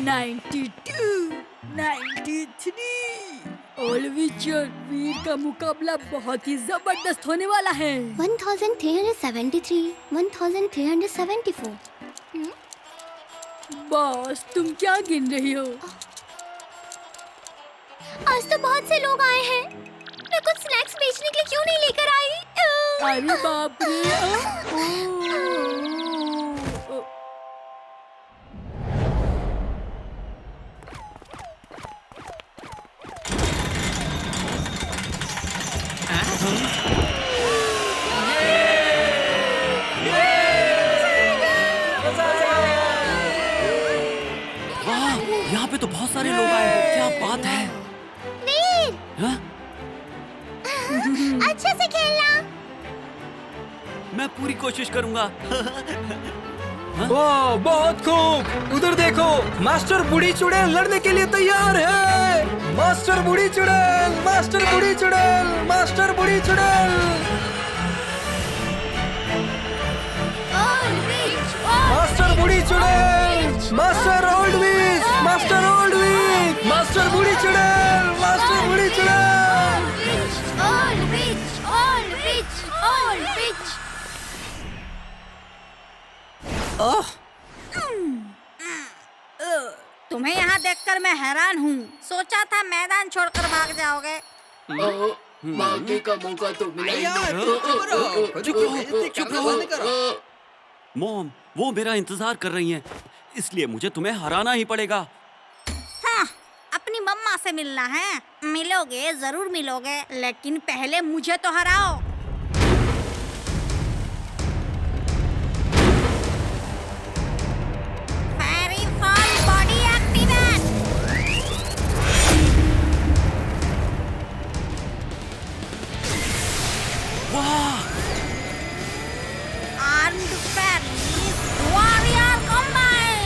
92, 93। ओलविचर वीर का मुकाबला बहुत ही जबरदस्त होने वाला है। 1373, 1374। बॉस, तुम क्या गिन रही हो? आज तो बहुत से लोग आए हैं। मैं कुछ स्नैक्स बेचने के लिए क्यों नहीं लेकर आई? अरे बाप रे! वाह, यहाँ पे तो बहुत सारे लोग आए हैं। क्या बात है? वीर, हाँ? अच्छे से खेलना। मैं पूरी कोशिश करूंगा। वाह, बहुत खूब। उधर देखो, मास्टर बूढ़ी चुड़ैल लड़ने के लिए तैयार है। मास्टर बूढ़ी चुड़ैल, मास्टर बूढ़ी चुड़ैल, मास्टर बूढ़ी चुड़ैल। मास्टर बूढ़ी चुड़ैल, मास्टर ओल्ड विच, मास्टर ओल्ड विच, मास्टर बूढ़ी चुड़ैल, मास्टर बूढ़ी चुड़ैल। तुम्हें यहाँ देखकर मैं हैरान हूँ। सोचा था मैदान छोड़कर भाग जाओगे। भागने का मौका तो मिला ही चुप रहो। मॉम, वो मेरा इंतजार कर रही हैं, इसलिए मुझे तुम्हें हराना ही पड़ेगा। हाँ, अपनी मम्मा से मिलना है। मिलोगे, जरूर मिलोगे, लेकिन पहले मुझे तो हराओ। Fairy fall body activate. वाह! Armed fairies warrior combine.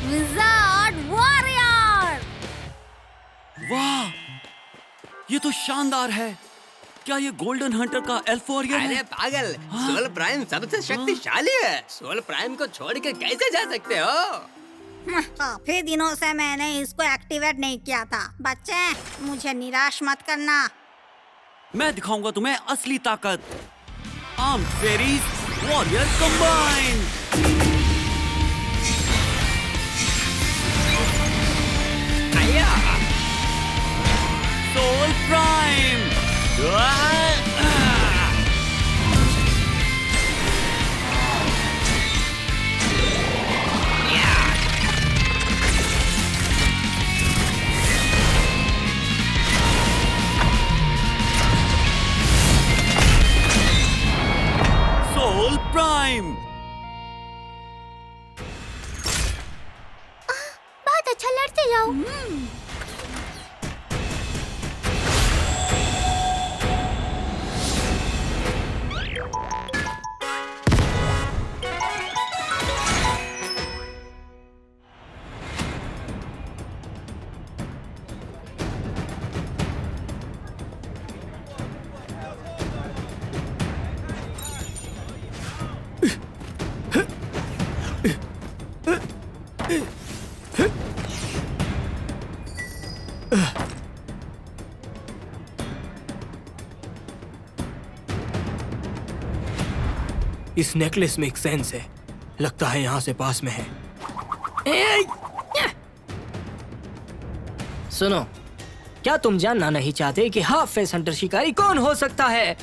Wizard warrior. वाह! ये तो शानदार है। क्या ये गोल्डन हंटर का एल्फ वॉरियर अरे है? पागल, सोल प्राइम सबसे शक्तिशाली है। सोल प्राइम को छोड़ के कैसे जा सकते हो? काफी दिनों से मैंने इसको एक्टिवेट नहीं किया था। बच्चे, मुझे निराश मत करना। मैं दिखाऊंगा तुम्हें असली ताकत। Armed fairies warrior combine. Soul prime. Soul prime. बहुत अच्छा लड़ते जाओ। इस नेकलेस में एक सेंस है। लगता है यहाँ से पास में है। सुनो, क्या तुम जानना नहीं चाहते कि हाफ फेस हंटर शिकारी कौन हो सकता है?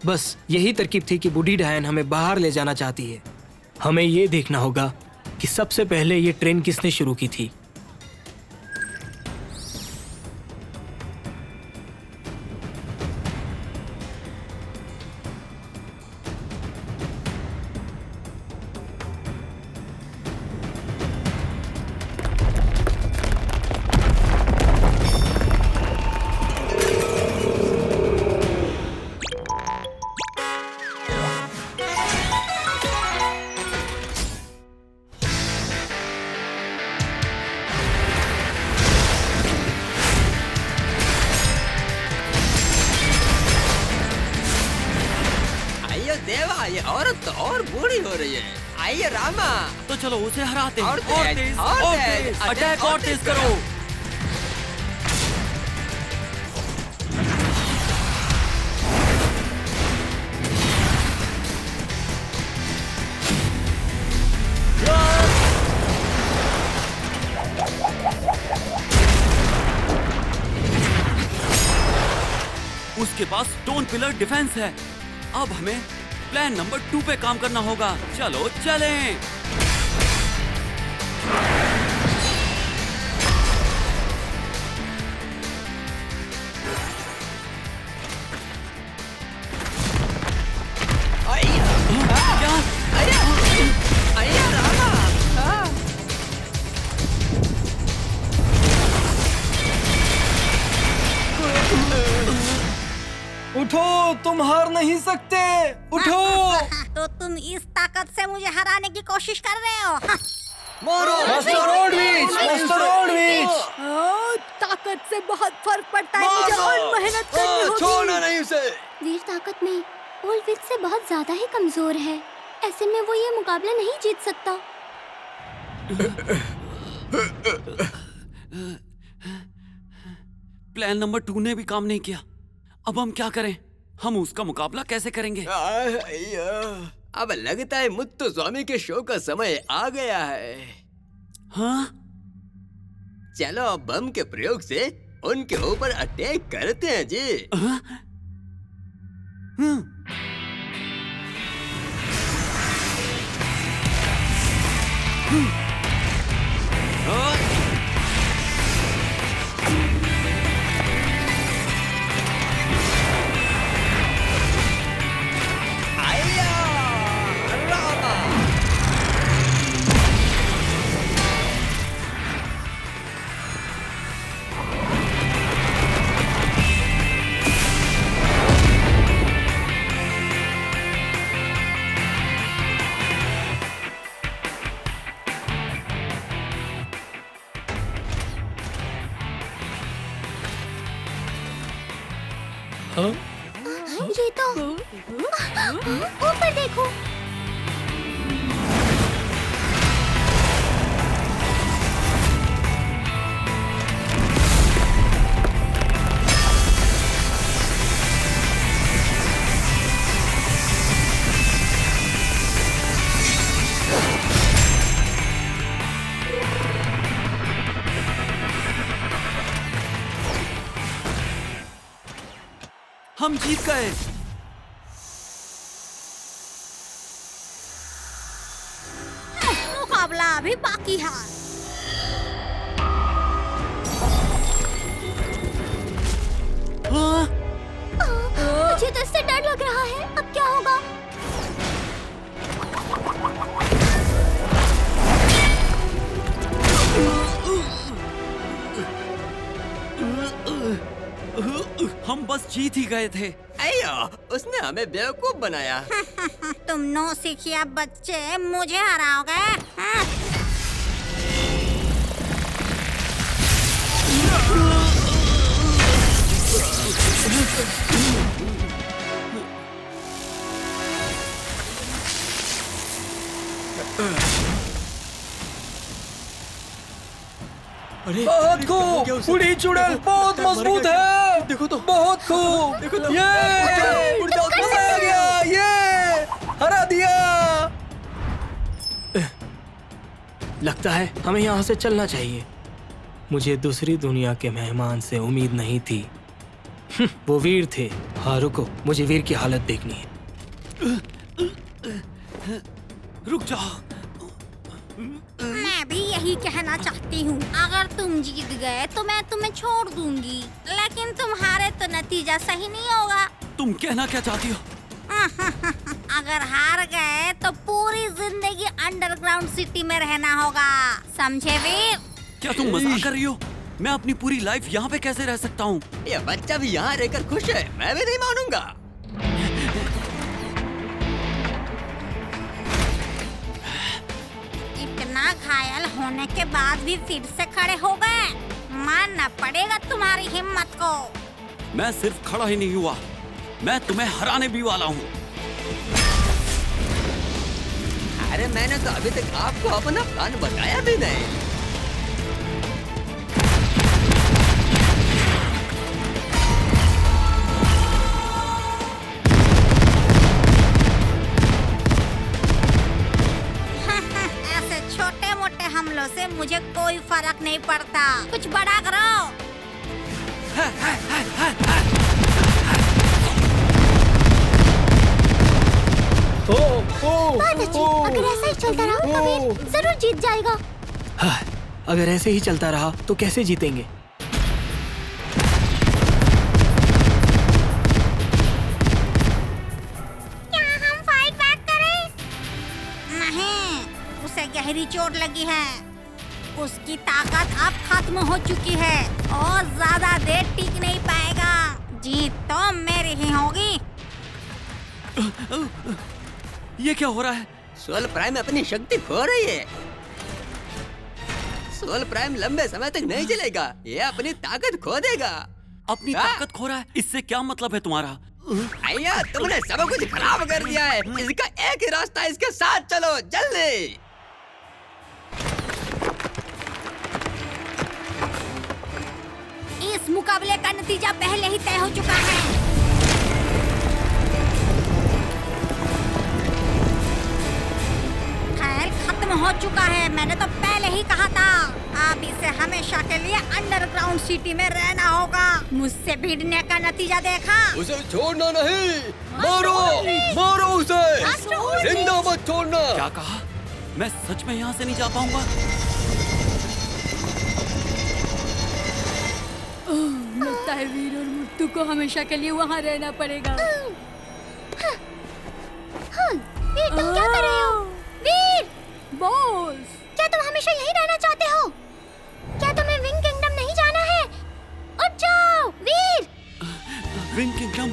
बस यही तरकीब थी कि बूढ़ी डायन हमें बाहर ले जाना चाहती है। हमें ये देखना होगा कि सबसे पहले ये ट्रेन किसने शुरू की थी। हो रही है। आइए रामा। तो चलो उसे हराते हैं। और तेज, और तेज, अटैक और तेज करो। उसके पास स्टोन पिलर डिफेंस है। अब हमें प्लान नंबर 2 पे काम करना होगा। चलो चलें। क्या? आइए रामा। उठो, तुम हार नहीं सकते। उठो। तो तुम इस ताकत से मुझे हराने की कोशिश कर रहे हो? मास्टर रोडविच, मास्टर रोडविच। ताकत से बहुत फर्क पड़ता है, मुझे और मेहनत करनी होगी। छोड़ना नहीं उसे। वीर ताकत में ओल्डविच से बहुत ज्यादा ही कमजोर है। ऐसे में वो ये मुकाबला नहीं जीत सकता। प्लान नंबर 2 ने भी काम नहीं किया। अब हम क्या करें? हम उसका मुकाबला कैसे करेंगे? अब लगता है मुत्तु स्वामी के शो का समय आ गया है। हाँ? चलो बम के प्रयोग से उनके ऊपर अटैक करते हैं जी। हाँ? ये तो ऊपर देखो। हम जीत गए। मुकाबला अभी बाकी है। हाँ? मुझे तो इससे डर लग रहा है। अब क्या होगा? हम बस जीत ही गए थे। अयो, उसने हमें बेवकूफ बनाया। तुम नौसिखिया बच्चे मुझे हराओगे? हाँ? बहुत खूब, बूढ़ी चुड़ैल बहुत मजबूत है। देखो तो, बहुत खूब। देखो तो, ये मजा आ गया, ये हरा दिया। लगता है हमें यहाँ से चलना चाहिए। मुझे दूसरी दुनिया के मेहमान से उम्मीद नहीं थी। वो वीर थे। हाँ रुको, मुझे वीर की हालत देखनी है। रुक जाओ। मैं भी यही कहना चाहती हूँ। अगर तुम जीत गए तो मैं तुम्हें छोड़ दूंगी, लेकिन तुम हारे तो नतीजा सही नहीं होगा। तुम कहना क्या चाहती हो? अगर हार गए तो पूरी जिंदगी अंडरग्राउंड सिटी में रहना होगा, समझे वीर? क्या तुम मजाक कर रही हो? मैं अपनी पूरी लाइफ यहाँ पे कैसे रह सकता हूँ? ये बच्चा भी यहाँ रहकर खुश है, मैं भी नहीं मानूंगा। इतना घायल होने के बाद भी फिर से खड़े हो गए। मानना पड़ेगा तुम्हारी हिम्मत को। मैं सिर्फ खड़ा ही नहीं हुआ, मैं तुम्हें हराने भी वाला हूँ। अरे मैंने तो अभी तक आपको अपना प्लान बताया भी नहीं। ऐसे छोटे मोटे हमलों से मुझे कोई फर्क नहीं पड़ता, कुछ बड़ा करो। बहुत अच्छी। अगर ऐसा ही चलता रहा तो वीर जरूर जीत जाएगा। हाँ, अगर ऐसे ही चलता रहा तो कैसे जीतेंगे? क्या हम फाइट बैक करें? नहीं, उसे गहरी चोट लगी है। उसकी ताकत अब खत्म हो चुकी है और ज्यादा देर टिक नहीं पाएगा। जीत तो मेरी ही होगी। ये क्या हो रहा है? सोल प्राइम अपनी शक्ति खो रही है। सोल प्राइम लंबे समय तक नहीं चलेगा, ये अपनी ताकत खो देगा। अपनी ताकत खो रहा है? इससे क्या मतलब है तुम्हारा? भैया तुमने सब कुछ खराब कर दिया है। इसका एक ही रास्ता है, इसके साथ चलो जल्दी। इस मुकाबले का नतीजा पहले ही तय हो चुका है। खेल खत्म हो चुका है, मैंने तो पहले ही कहा था। अब इसे हमेशा के लिए अंडरग्राउंड सिटी में रहना होगा। मुझसे भिड़ने का नतीजा देखा। उसे छोड़ना नहीं, मारो मारो उसे, जिंदा मत छोड़ना। क्या कहा? मैं सच में यहाँ से नहीं जा पाऊंगा? लगता है वीर और मुट्टू को हमेशा के लिए वहाँ रहना पड़ेगा। वीर तुम क्या कर रहे हो? वीर बॉस, क्या तुम हमेशा यहीं रहना चाहते हो? क्या तुम्हें विंग किंगडम नहीं जाना है? उठ जाओ Veer. Wing kingdom?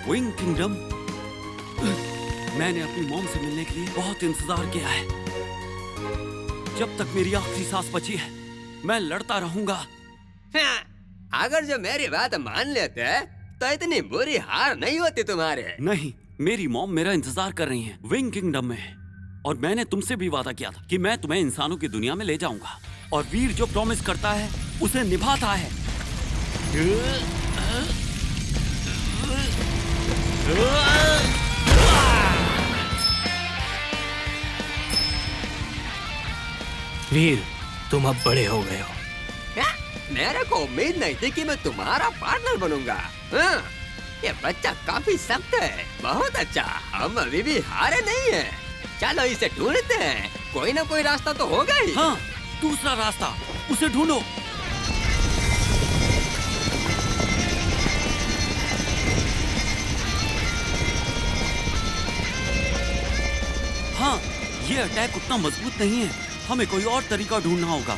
Wing kingdom? मैंने अपनी मॉम से मिलने के लिए बहुत इंतजार किया है। जब तक मेरी आखिरी सांस बची है, मैं लड़ता रहूंगा। हाँ, अगर जो मेरी बात मान लेते तो इतनी बुरी हार नहीं होती तुम्हारे। नहीं, मेरी मॉम मेरा इंतजार कर रही हैं विंग किंगडम में। और मैंने तुमसे भी वादा किया था कि मैं तुम्हें इंसानों की दुनिया में ले जाऊंगा। और वीर जो प्रॉमिस करता है उसे निभाता है। वीर, तुम अब बड़े हो गए हो। क्या? मेरे को उम्मीद नहीं थी कि मैं तुम्हारा पार्टनर बनूंगा। हाँ, ये बच्चा काफी सख्त है, बहुत अच्छा। हम अभी भी हारे नहीं हैं। चलो इसे ढूंढते हैं, कोई ना कोई रास्ता तो होगा ही। हाँ, दूसरा रास्ता, उसे ढूंढो। हाँ, ये अटैक उतना मजबूत नहीं है, हमें कोई और तरीका ढूंढना होगा।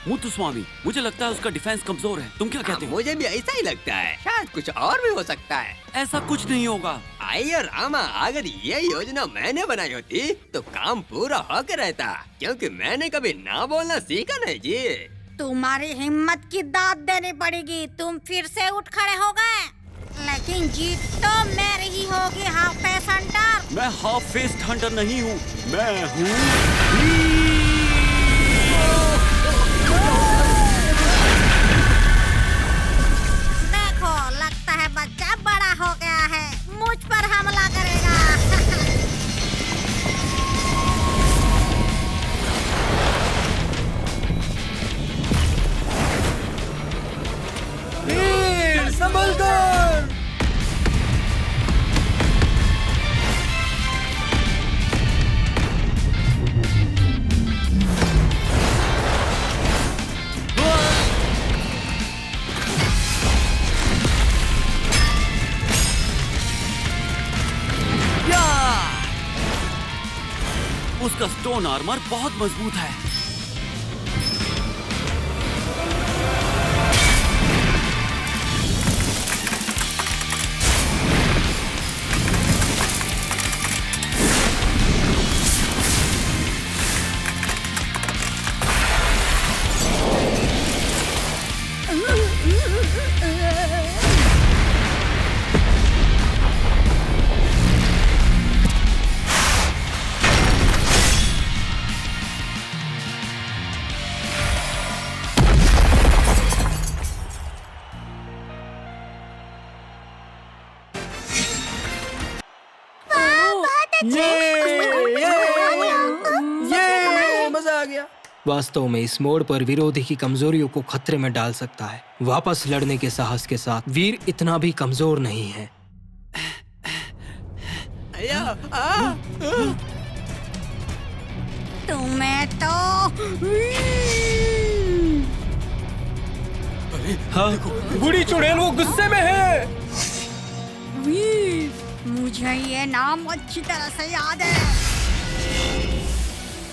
मुथुस्वामी, मुझे लगता है उसका डिफेंस कमजोर है। तुम क्या कहते हो? मुझे भी ऐसा ही लगता है, शायद कुछ और भी हो सकता है। ऐसा कुछ नहीं होगा। आइए रामा, अगर ये योजना मैंने बनाई होती तो काम पूरा होकर रहता, क्योंकि मैंने कभी ना बोलना सीखा नहीं जी। तुम्हारी हिम्मत की दाद देनी पड़ेगी। तुम फिर से उठ खड़े हो गए, लेकिन जीत तो मेरी ही होगी। Half face Hunter. मैं हाफ फेस्ड हंटर नहीं हूँ, मैं हूँ देखो, लगता है बच्चा बड़ा हो गया है, मुझ पर हमला करेगा। वीर, संभल कर। उसका स्टोन आर्मर बहुत मजबूत है। ये मजा आ गया। वास्तव में इस मोड़ पर विरोधी की कमजोरियों को खतरे में डाल सकता है। वापस लड़ने के साहस के साथ वीर इतना भी कमजोर नहीं है। तुम्हें तो हाँ, बूढ़ी चुड़ैल वो गुस्से में है। वीर, मुझे ये नाम अच्छी तरह से याद है।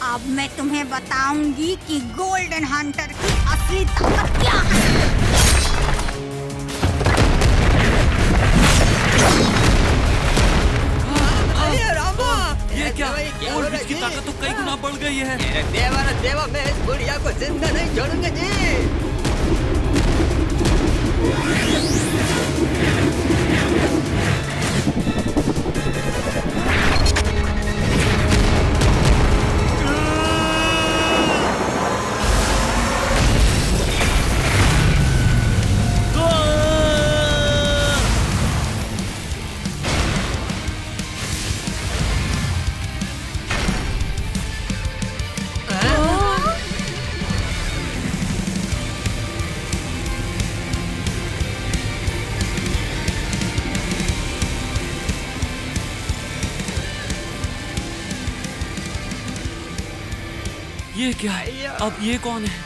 अब मैं तुम्हें बताऊंगी कि गोल्डन हंटर की असली ताकत क्या है। ये क्या? और इसकी ताकत तो कई गुना बढ़ गई है। देवा मैं इस बुढ़िया को जिंदा नहीं छोड़ूंगा जी। ये क्या है? अब ये कौन है?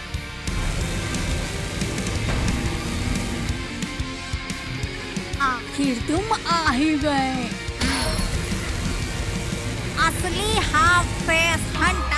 आखिर तुम आ ही गए। असली हाफ फेस हंटर